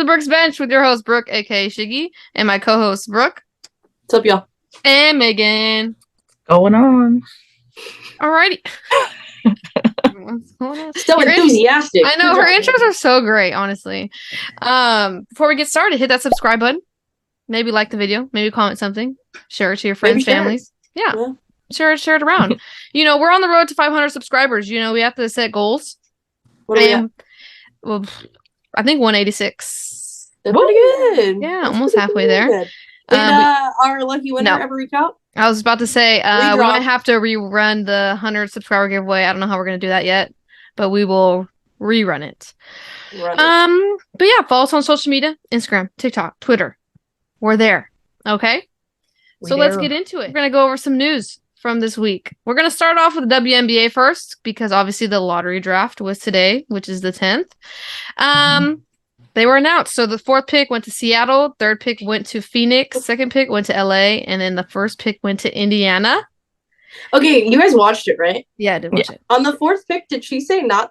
the Brookes Bench with your host, Brooke, aka Shiggy, and my co-host, Brooke. What's up, y'all? And Megan. Going on. Alrighty. So enthusiastic. I know, her intros are so great, honestly. Before we get started, hit that subscribe button. Maybe like the video. Maybe comment something. Share it to your friends, families. Yeah. Share it around. We're on the road to 500 subscribers. We have to set goals. What are we at? Well, I think 186. That's pretty good. Yeah, That's almost halfway there. Good. Did our lucky winner ever reach out? I was about to say, we might have to rerun the 100 subscriber giveaway. I don't know how we're going to do that yet, but we will rerun it. But yeah, follow us on social media, Instagram, TikTok, Twitter. We're there. Okay? Let's get into it. We're going to go over some news from this week. We're going to start off with the WNBA first, because obviously the lottery draft was today, which is the 10th. They were announced. So the 4th pick went to Seattle, 3rd pick went to Phoenix, 2nd pick went to LA, and then the 1st pick went to Indiana. Okay, you guys watched it, right? Yeah, I did watch it. On the 4th pick, did she not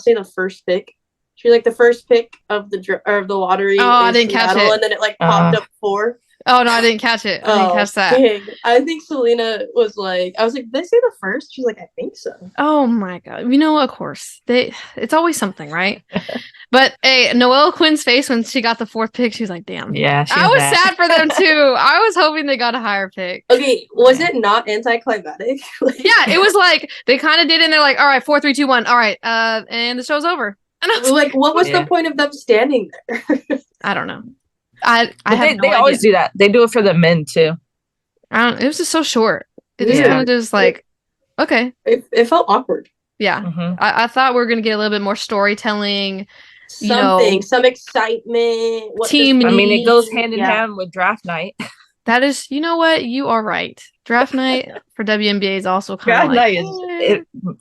say the first pick? She was like the first pick of the lottery. Oh, I didn't catch it. And then it popped up 4. Oh, no, I didn't catch it. I didn't catch that. Dang. I think Selena was like, I was like, did they say the first? She's like, I think so. Oh my God. Of course. It's always something, right? But hey, Noelle Quinn's face when she got the 4th pick, she was like, damn. Yeah. I was sad for them too. I was hoping they got a higher pick. Okay, was it not anticlimactic? Yeah, it was like, they kind of did it and they're like, all right, 4, 3, 2, 1. All right. And the show's over. And I was like, what was the point of them standing there? I don't know. They always do that. They do it for the men too. It was just so short. It just kind of just like, okay. It felt awkward. Yeah. Mm-hmm. I thought we were going to get a little bit more storytelling. Some excitement. Team. It goes hand in hand with draft night. That is, you know what? You are right. Draft night for WNBA is also kind of like...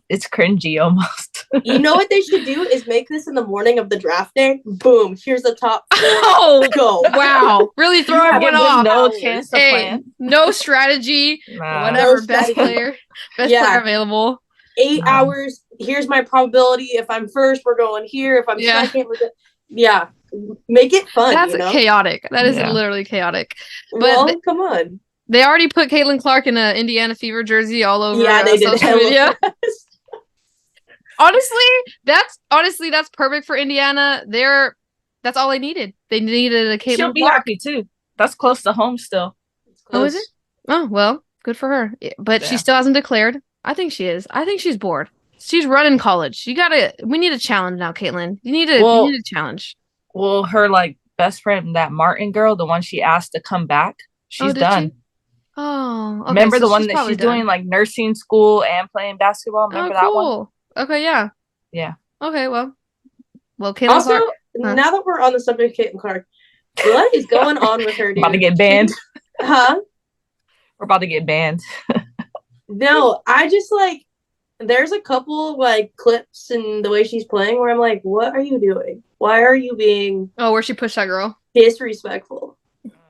It's cringy almost. You know what they should do is make this in the morning of the draft day. Boom. Here's the top 4. Oh, go. Wow. Really throw everyone off. No chance to plan. No strategy. Whatever. Best player available. 8 hours. Here's my probability. If I'm first, we're going here. If I'm second, we're going... Yeah. Make it fun. That's chaotic. That is literally chaotic. But come on. They already put Caitlin Clark in an Indiana Fever jersey all over social media. Honestly, that's perfect for Indiana. That's all they needed. They needed a Caitlin She'll be Clark. happy too. That's close to home still. Oh, is it? Oh, well, good for her. But she still hasn't declared. I think she is. I think she's bored. She's running college. We need a challenge now, Caitlin. You need a challenge. Well, her best friend, that Martin girl, the one she asked to come back, she's done. She? Oh, okay. Remember the one that she's doing nursing school and playing basketball? Remember that one? Okay, yeah. Yeah. Okay, well, Caitlin also, Clark. Now that we're on the subject of Caitlin Clark, what is going on with her, dude? About to get banned. Huh? We're about to get banned. No, I just there's a couple clips and the way she's playing where I'm like, what are you doing? Why are you being where she pushed that girl? Disrespectful.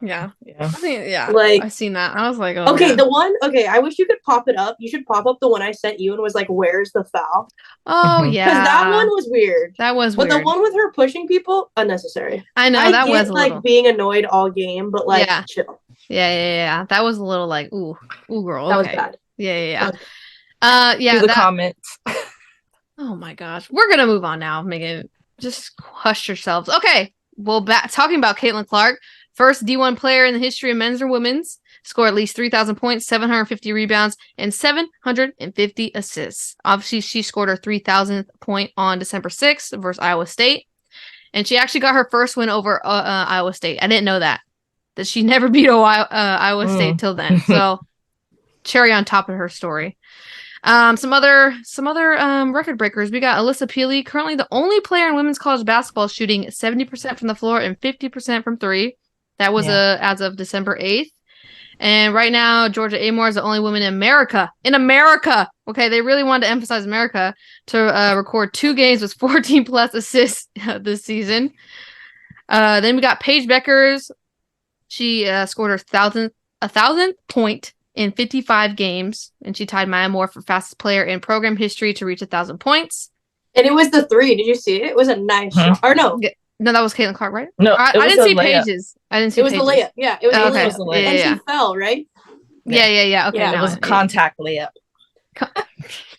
Yeah. I think I've seen that. I was like, I wish you could pop it up. You should pop up the one I sent you and was like, where's the foul? Oh yeah. Because that one was weird. That was weird. But the one with her pushing people, unnecessary. I know that was a little being annoyed all game, but chill. Yeah. That was a little ooh girl. Okay. That was bad. Yeah. The comments. Oh my gosh. We're gonna move on now, Megan. Just hush yourselves. Okay. Well, talking about Caitlin Clark, first D1 player in the history of men's or women's, scored at least 3,000 points, 750 rebounds, and 750 assists. Obviously, she scored her 3,000th point on December 6th versus Iowa State, and she actually got her first win over Iowa State. I didn't know that she never beat Iowa State till then. So, cherry on top of her story. Some other record breakers. We got Alyssa Peely, currently the only player in women's college basketball shooting 70% from the floor and 50% from 3. That was as of December 8th. And right now, Georgia Amore is the only woman in America. Okay, they really wanted to emphasize America to record 2 games with 14 plus assists this season. Then we got Paige Beckers. She scored her 1,000th point in 55 games, and she tied Maya Moore for fastest player in program history to reach 1,000 points. And it was the 3. Did you see it? It was a nice shot. Or no. No, that was Caitlin Clark, right? No, I didn't see Pages. I didn't see It was Pages. the layup. Yeah, it was Okay. the layup. It was the layup. And Yeah. she fell, right? Yeah. Okay, Yeah, now It was a contact layup.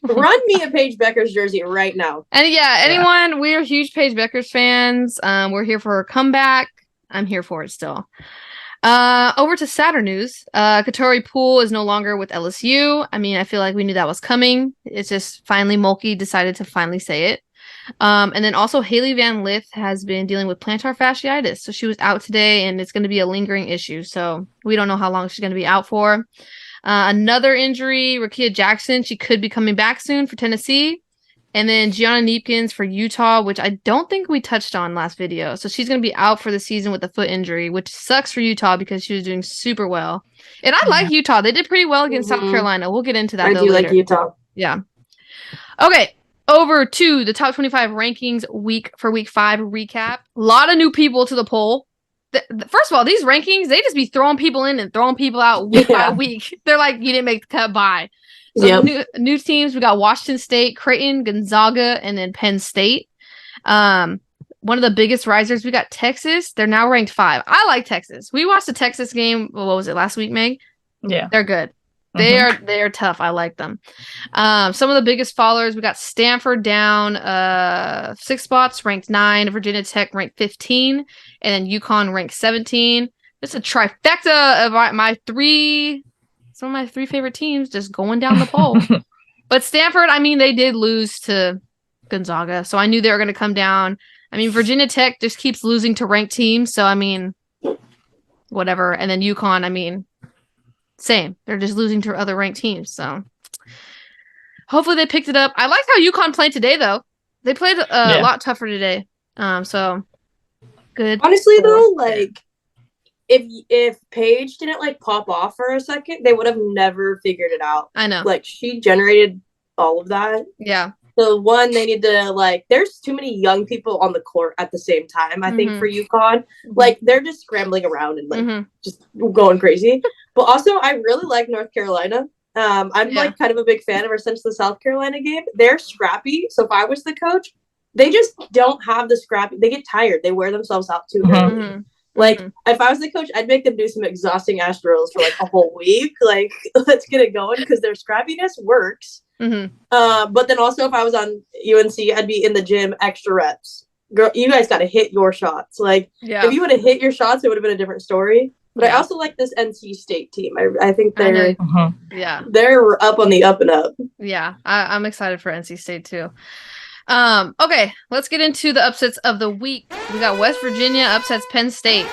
Run me a Paige Becker's jersey right now. And anyone, we're huge Paige Beckers fans. We're here for her comeback. I'm here for it still. Over to sadder news. Katori Poole is no longer with LSU. I mean, I feel like we knew that was coming. It's just finally Mulkey decided to finally say it. And then also Haley Van Lith has been dealing with plantar fasciitis. So she was out today and it's going to be a lingering issue. So we don't know how long she's going to be out for. Another injury, Rakia Jackson. She could be coming back soon for Tennessee. And then Gianna Neepkins for Utah, which I don't think we touched on last video. So she's going to be out for the season with a foot injury, which sucks for Utah because she was doing super well. And I like Utah. They did pretty well against South Carolina. We'll get into that I do later. like Utah. Yeah. Okay. Over to the top 25 rankings week 5 recap. A lot of new people to the poll. First of all, these rankings, they just be throwing people in and throwing people out week by week. They're like, you didn't make the cut by. So new teams, we got Washington State, Creighton, Gonzaga, and then Penn State. One of the biggest risers, we got Texas. They're now ranked 5. I like Texas. We watched the Texas game. What was it, last week, Meg? Yeah. They're good. They are tough. I like them. Some of the biggest followers, we got Stanford down 6 spots, ranked 9. Virginia Tech ranked 15, and then UConn ranked 17. It's a trifecta of some of my 3 favorite teams just going down the poll. But Stanford, I mean, they did lose to Gonzaga, so I knew they were going to come down. I mean, Virginia Tech just keeps losing to ranked teams, so I mean, whatever. And then UConn, I mean, same. They're just losing to other ranked teams, so hopefully they picked it up. I liked how UConn played today, though. They played a lot tougher today, so good. Honestly, though, like, if Paige didn't like pop off for a second, they would have never figured it out. I know. Like, she generated all of that. Yeah. So one, they need to like. There's too many young people on the court at the same time. I think for UConn, like they're just scrambling around and like just going crazy. But also, I really like North Carolina. I'm like kind of a big fan ever since the South Carolina game. They're scrappy. So if I was the coach, they just don't have the scrappy. They get tired. They wear themselves out too early. Like, if I was the coach, I'd make them do some exhausting ass drills for like a whole week. Like, let's get it going because their scrappiness works. But then also, if I was on UNC, I'd be in the gym extra reps. Girl, you guys got to hit your shots. Like, if you would have hit your shots, it would have been a different story. But I also like this NC State team. I think they're they're up on the up and up. Yeah, I'm excited for NC State too. Okay, let's get into the upsets of the week. We got West Virginia upsets Penn State.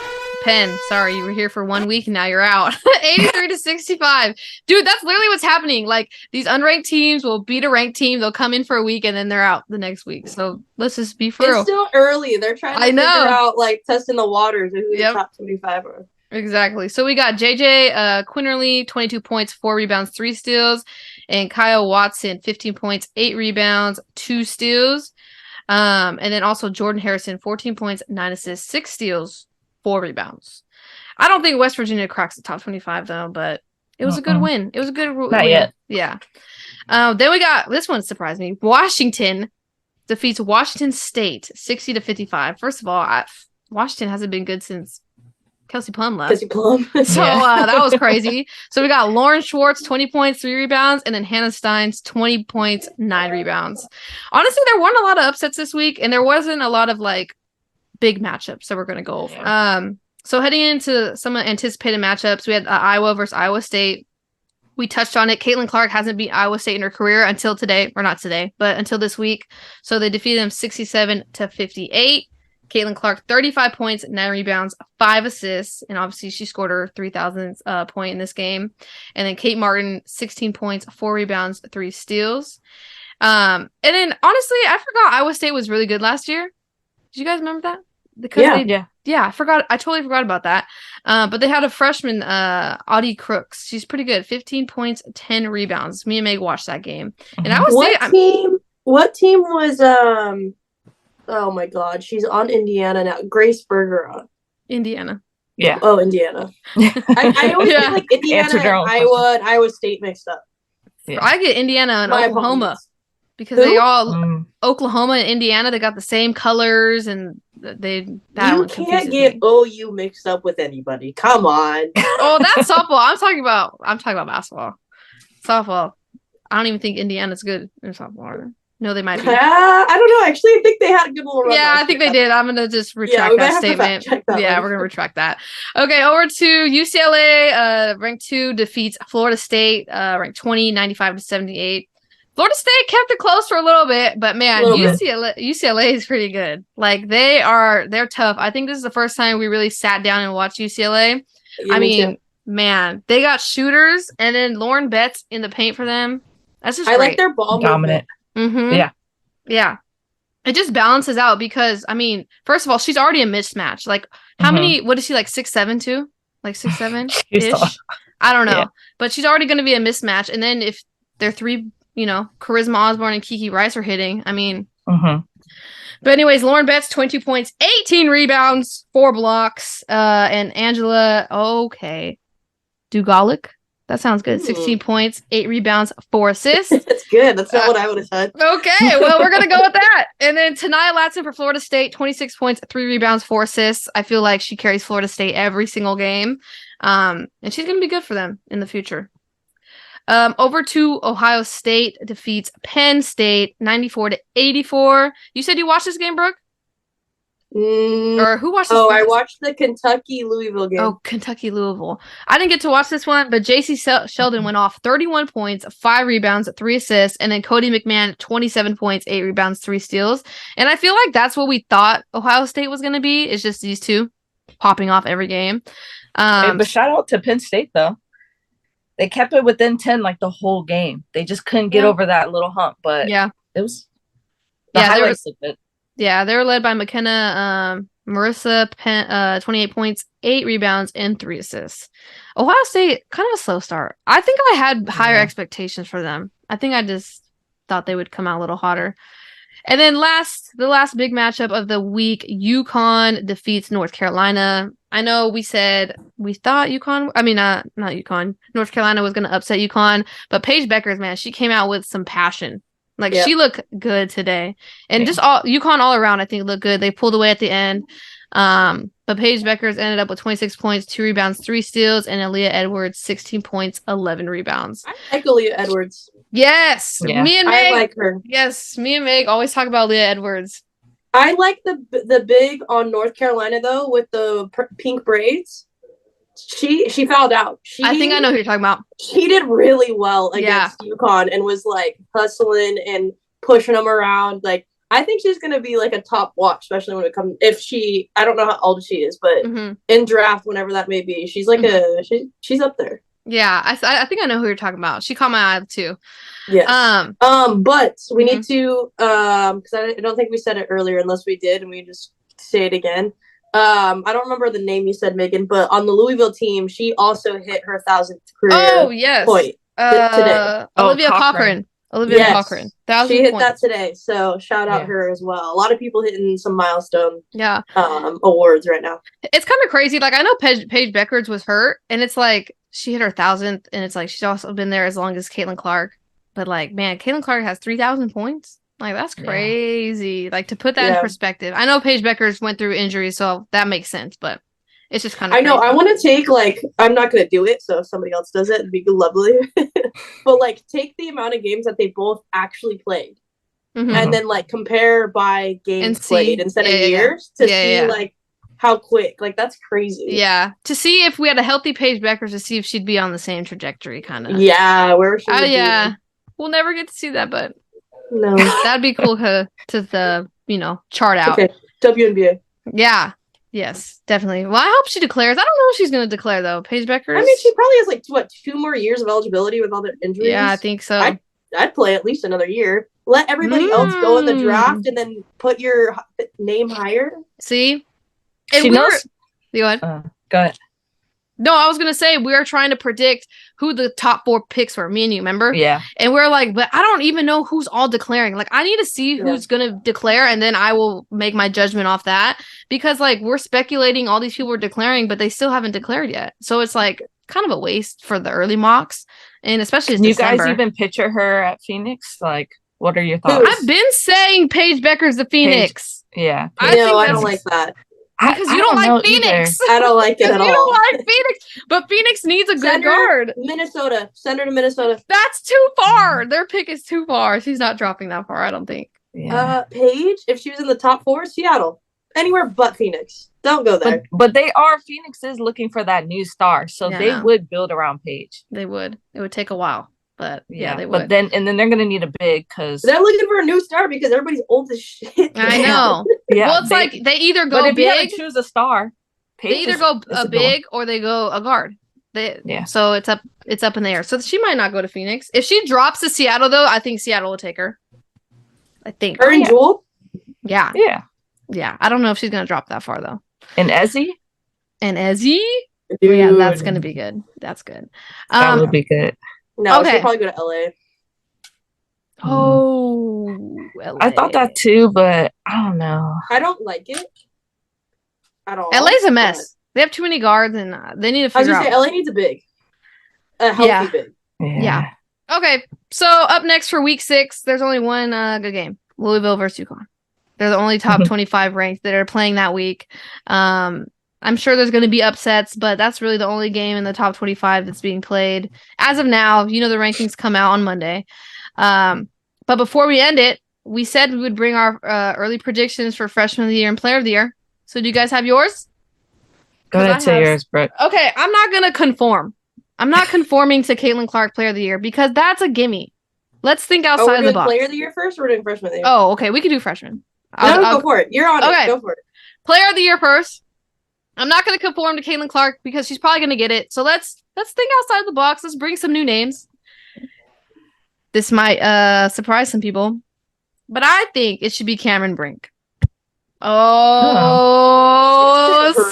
Penn, sorry, you were here for 1 week, now you're out. 83-65. Dude, that's literally what's happening. Like, these unranked teams will beat a ranked team, they'll come in for a week, and then they're out the next week. So let's just be for real. It's still early. They're trying to figure out, like, testing the waters of who the top 25 are. Exactly. So we got JJ Quinterly, 22 points, 4 rebounds, 3 steals. And Kyle Watson, 15 points, 8 rebounds, 2 steals. And then also Jordan Harrison, 14 points, 9 assists, 6 steals, 4 rebounds. I don't think West Virginia cracks the top 25, though, but it was a good win. It was a good win. Not yet. Yeah. Then we got, this one surprised me. Washington defeats Washington State, 60-55. First of all, Washington hasn't been good since Kelsey Plum left. Kelsey Plum. So that was crazy. So we got Lauren Schwartz, 20 points, 3 rebounds, and then Hannah Steins, 20 points, 9 rebounds. Honestly, there weren't a lot of upsets this week, and there wasn't a lot of like big matchups that we're going to go over. Yeah. So heading into some anticipated matchups, we had Iowa versus Iowa State. We touched on it. Caitlin Clark hasn't beat Iowa State in her career until today, or not today, but until this week. So they defeated them 67-58. Caitlin Clark, 35 points, 9 rebounds, 5 assists, and obviously she scored her 3,000th point in this game. And then Kate Martin, 16 points, 4 rebounds, 3 steals. And then honestly, I forgot Iowa State was really good last year. Did you guys remember that? Because I forgot. I totally forgot about that. But they had a freshman, Audie Crooks. She's pretty good. 15 points, 10 rebounds. Me and Meg watched that game. And I was what team was oh my God, she's on Indiana now. Grace Bergeron. Indiana. Yeah. Oh, Indiana. I always get like Indiana and Iowa and Iowa State mixed up. Yeah. I get Indiana and Oklahoma because Who? they all Oklahoma and Indiana, they got the same colors, and you can't get OU mixed up with anybody. Come on. Oh, that's softball. I'm talking about basketball. Softball. I don't even think Indiana's good in softball. No, they might be. I don't know. Actually, I think they had a good little run. Yeah, I think they did. I'm gonna just retract that statement. Yeah, we're gonna retract that. Okay, over to UCLA. Ranked 2 defeats Florida State. Ranked 20, 95-78. Florida State kept it close for a little bit, but man, UCLA is pretty good. Like they're tough. I think this is the first time we really sat down and watched UCLA. Yeah, I mean, man, they got shooters, and then Lauren Betts in the paint for them. That's just great. like their ball dominant. Mm-hmm. Yeah. It just balances out because, I mean, first of all, she's already a mismatch. Like, how many? What is she, like 6'7" too? Like 6'7"-ish? I don't know. Yeah. But she's already going to be a mismatch. And then if they're 3, Charisma Osborne and Kiki Rice are hitting, I mean. But anyways, Lauren Betts, 22 points, 18 rebounds, 4 blocks. And Angela, Dugalic. That sounds good. 16 points, 8 rebounds, 4 assists. That's good. That's not what I would have said. Okay, well, we're going to go with that. And then Tanaya Latson for Florida State, 26 points, 3 rebounds, 4 assists. I feel like she carries Florida State every single game. And she's going to be good for them in the future. Over to Ohio State defeats Penn State, 94-84. You said you watched this game, Brooke? Or who watched this? I watched the Kentucky-Louisville game. Oh, Kentucky-Louisville. I didn't get to watch this one, but JC Sheldon went off 31 points, 5 rebounds, 3 assists, and then Cody McMahon, 27 points, 8 rebounds, 3 steals. And I feel like that's what we thought Ohio State was going to be. It's just these two popping off every game. But shout out to Penn State, though. They kept it within 10 like the whole game. They just couldn't get over that little hump, but it was the highlights of it. Yeah, they were led by McKenna Marissa, 28 points, 8 rebounds, and 3 assists. Ohio State, kind of a slow start. I think I had higher expectations for them. I think I just thought they would come out a little hotter. And then the last big matchup of the week, UConn defeats North Carolina. I know we thought North Carolina was going to upset UConn, but Paige Beckers, man, she came out with some passion. Like, she looked good today. And just UConn all around, I think, looked good. They pulled away at the end. But Paige Beckers ended up with 26 points, 2 rebounds, 3 steals, and Aaliyah Edwards, 16 points, 11 rebounds. I like Aaliyah Edwards. Yes. Yeah. Me and Meg. I like her. Yes. Me and Meg always talk about Aaliyah Edwards. I like the big on North Carolina, though, with the pink braids. She fouled out. I think I know who you're talking about. She did really well against UConn and was like hustling and pushing them around. Like, I think she's gonna be like a top watch, especially when it comes. I don't know how old she is, but in draft, whenever that may be, she's like she's up there. Yeah, I think I know who you're talking about. She caught my eye too. Yes. But we need to because I don't think we said it earlier, unless we did, and we just say it again. I don't remember the name you said, Megan, but on the Louisville team, she also hit her 1,000th career point today. Olivia Cochran. Cochran. 1,000 she hit points. that today, so shout out her as well. A lot of people hitting some milestone awards right now. It's kind of crazy. Like, I know Paige Beckers was hurt, and it's like she hit her 1,000th, and it's like she's also been there as long as Caitlin Clark. But like, man, Caitlin Clark has 3,000 points. Like, that's crazy. Yeah. Like, to put that in perspective. I know Paige Beckers went through injury, so that makes sense, but it's just kind of know. I want to take, like, I'm not going to do it, so if somebody else does it, it'd be lovely. But, like, take the amount of games that they both actually played. And then, like, compare by games played instead of years to see, like, how quick. Like, that's crazy. Yeah. To see if we had a healthy Paige Beckers, to see if she'd be on the same trajectory, kind of. Yeah, where she would be. We'll never get to see that, but no, that'd be cool to chart out. Okay, WNBA. Yeah. Yes, definitely. Well, I hope she declares. I don't know if she's going to declare, though. Paige Beckers. I mean, she probably has, like, 2 more years of eligibility with all the injuries? Yeah, I think so. I'd play at least another year. Let everybody else go in the draft and then put your name higher. See? And she knows. Go ahead. Go ahead. No, I was going to say, we were trying to predict who the top 4 picks were, me and you, remember? Yeah. And we're like, but I don't even know who's all declaring. Like, I need to see who's going to declare, and then I will make my judgment off that. Because, like, we're speculating all these people are declaring, but they still haven't declared yet. So it's, like, kind of a waste for the early mocks. And especially as you guys even picture her at Phoenix? Like, What are your thoughts? I've been saying Paige Becker's the Phoenix. Yeah. I don't like that. Because you don't like Phoenix. I don't like it at all. You don't like Phoenix. But Phoenix needs a good guard. Minnesota. Send her to Minnesota. That's too far. Their pick is too far. She's not dropping that far, I don't think. Yeah. Paige, if she was in the top 4, Seattle. Anywhere but Phoenix. Don't go there. But Phoenix is looking for that new star. So they would build around Paige. They would. It would take a while. But yeah, they would. But then they're gonna need a big because they're looking for a new star because everybody's old as shit. I know. Yeah. Well, it's like they either go if big. You have to choose a star. They either go a big or they go a guard. So it's up in the air. So she might not go to Phoenix. If she drops to Seattle, though, I think Seattle will take her. I think. Her and Jewel? Yeah. Yeah. Yeah. I don't know if she's gonna drop that far though. And Ezzy? Yeah, that's gonna be good. That's good. That would be good. No, she'll probably go to LA. Oh, LA. I thought that too, but I don't know. I don't like it at all. LA's a mess. They have too many guards, and they need to figure out. I was gonna say LA needs a healthy big. Yeah. Okay, so up next for week 6, there's only one good game: Louisville versus UConn. They're the only top 25 ranked that are playing that week. I'm sure there's going to be upsets, but that's really the only game in the top 25 that's being played. As of now, the rankings come out on Monday. But before we end it, we said we would bring our early predictions for Freshman of the Year and Player of the Year. So do you guys have yours? Go ahead, say yours, Brett. Okay, I'm not going to conform. I'm not conforming to Caitlin Clark Player of the Year because that's a gimme. Let's think outside of the box. Player of the Year first, or we're doing Freshman of the Year? Oh, okay, we could do Freshman. Go for it. You're on it. Go for it. Player of the Year first. I'm not going to conform to Caitlin Clark because she's probably going to get it. So let's think outside the box. Let's bring some new names. This might surprise some people, but I think it should be Cameron Brink. Oh,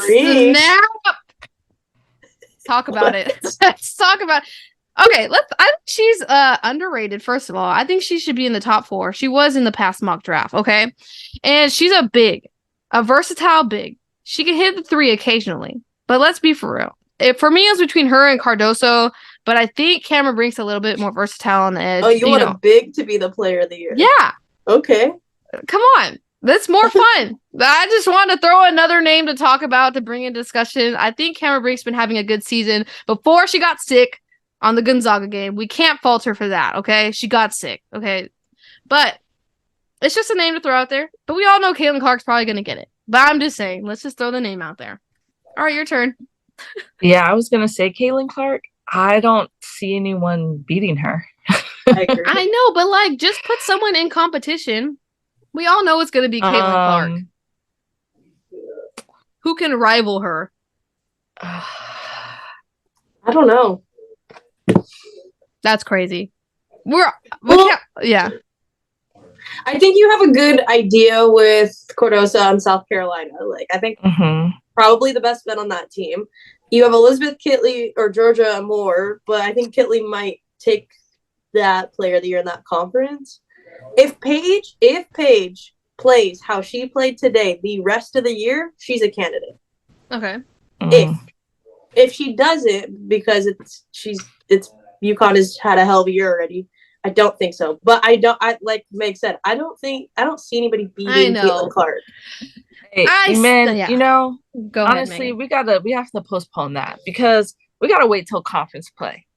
snap! Talk about it. Let's talk about it. Okay, I think she's underrated, first of all. I think she should be in the top 4. She was in the past mock draft, okay? And she's a versatile big. She can hit the 3 occasionally, but let's be for real. For me, it was between her and Cardoso, but I think Cameron Brink's a little bit more versatile on the edge. Oh, you want a big to be the Player of the Year? Yeah. Okay. Come on. That's more fun. I just want to throw another name to talk about to bring in discussion. I think Cameron Brink's been having a good season. Before she got sick on the Gonzaga game, we can't fault her for that, okay? She got sick, okay? But it's just a name to throw out there. But we all know Caitlin Clark's probably going to get it. But I'm just saying, let's just throw the name out there. All right, your turn. Yeah, I was going to say Caitlin Clark. I don't see anyone beating her. I know, but just put someone in competition. We all know it's going to be Caitlin Clark. Who can rival her? I don't know. That's crazy. Yeah. I think you have a good idea with Cardoso and South Carolina. I think probably the best bet on that team. You have Elizabeth Kitley or Georgia Moore, but I think Kitley might take that Player of the Year in that conference. If Paige plays how she played today the rest of the year, she's a candidate. Okay. If she doesn't, because it's UConn has had a hell of a year already. I don't think so. But I like Meg said, I don't see anybody beating Caitlin Clark. Hey, honestly, we have to postpone that because we gotta wait till conference play.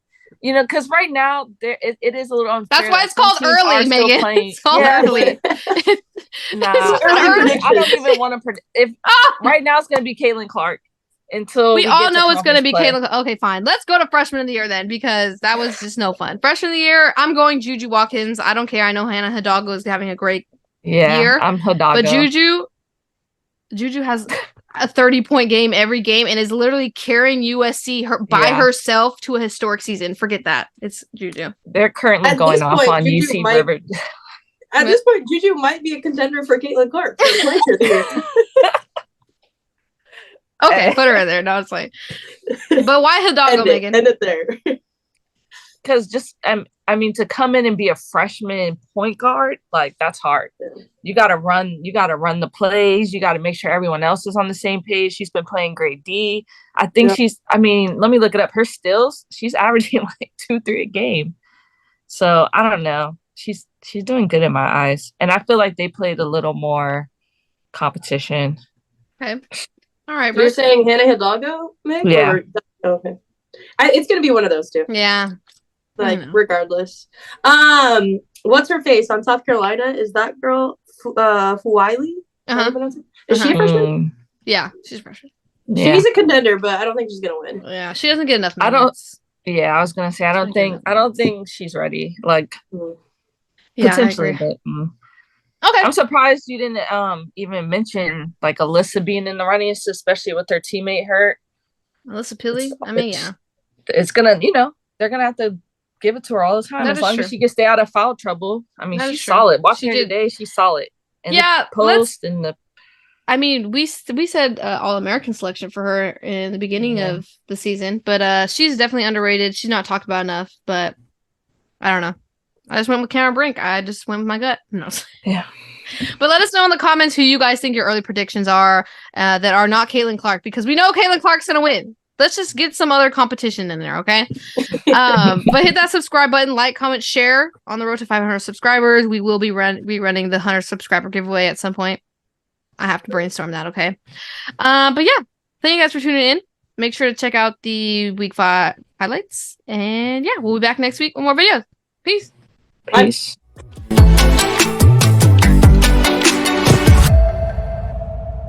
Because right now it is a little unfair. That's why it's called early, Megan. It's called early. No, I don't even want to predict. Right now it's gonna be Caitlin Clark until we all know it's gonna be Caitlin. Okay, fine. Let's go to Freshman of the Year then because that was just no fun. Freshman of the Year, I'm going Juju Watkins. I don't care. I know Hannah Hidalgo is having a great year. I'm Hidalgo, but Juju has a 30-point game every game and is literally carrying USC by herself to a historic season. Forget that. It's Juju. They're currently going off on UC River. At this point, Juju might be a contender for Caitlin Clark. Okay, put her in there. No, it's like, but why Hidalgo, Megan? End it there. Because to come in and be a freshman point guard, that's hard. You gotta run the plays, you gotta make sure everyone else is on the same page. She's been playing great D. I think let me look it up. Her steals, she's averaging 2-3 a game. So I don't know. she's doing good in my eyes, and I feel like they played a little more competition. Okay. All right, You're saying Hannah Hidalgo, Meg? Yeah. Okay. It's gonna be one of those two. Yeah. Like regardless. What's her face on South Carolina? Is that girl Fuwiley? Is she a freshman? Yeah, she's a freshman. Yeah. She's a contender, but I don't think she's gonna win. Yeah, she doesn't get enough minutes. I was gonna say I don't think she's ready. Like potentially, but okay. I'm surprised you didn't even mention like Alyssa being in the running, especially with her teammate hurt. Alyssa Pilley? I mean, yeah. It's gonna, they're gonna have to give it to her all the time as long as she can stay out of foul trouble. I mean, she's solid. Watching her today, she's solid. And the post and the. I mean, we said All-American selection for her in the beginning of the season, but she's definitely underrated. She's not talked about enough, but I don't know. I just went with Cameron Brink. I just went with my gut. No. Yeah. But let us know in the comments who you guys think your early predictions are that are not Caitlin Clark, because we know Caitlin Clark's going to win. Let's just get some other competition in there, okay? But hit that subscribe button, like, comment, share on the road to 500 subscribers. We will be rerunning the 100 subscriber giveaway at some point. I have to brainstorm that, okay? But yeah, thank you guys for tuning in. Make sure to check out the week 5 highlights. And yeah, we'll be back next week with more videos. Peace. Peace.